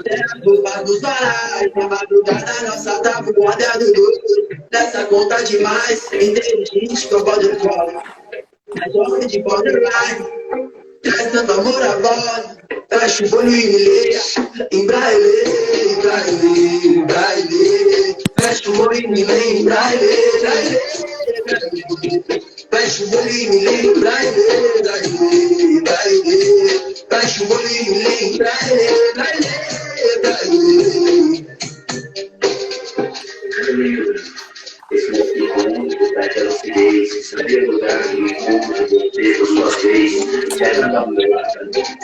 Terra do bar dos varais. Na madrugada nossa tabuada do doido. Dessa conta demais. Inteligente, que eu gosto de fora. Mas gosta de borderline. Traz tanto amor à voz. Fecha o olho e me leia. Em braille, braille, braille. Fecha o olho e me leia. Em braille, braille, braille. Fecha o olho e me leia. Em braille, braille, braille. Fecha o olho e me leia. Em braille, braille, braille. Esse movimento da aquela lucidez, saber lugar no encontro, você por sua vez, já nada muda.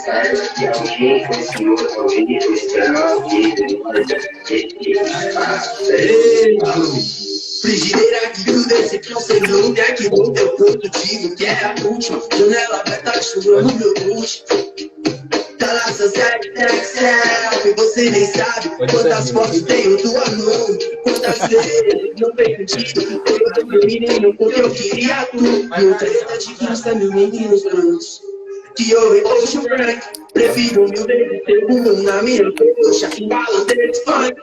Saiba que alguém foi senhor, alguém foi escravo, frigideira que gruda, esse que é um segundo, é que muda é o produtivo, que é a última. Janela aberta, chuva no meu bucho. Calaça, e você nem sabe quantas fotos tenho tua mão. Quantas vezes não perdi eu meu menino porque eu queria tu. Meu treta de criança, mil meninos brancos que eu reposto Frank. Prefiro mil vezes ter um na minha coxa. Fala deles funk,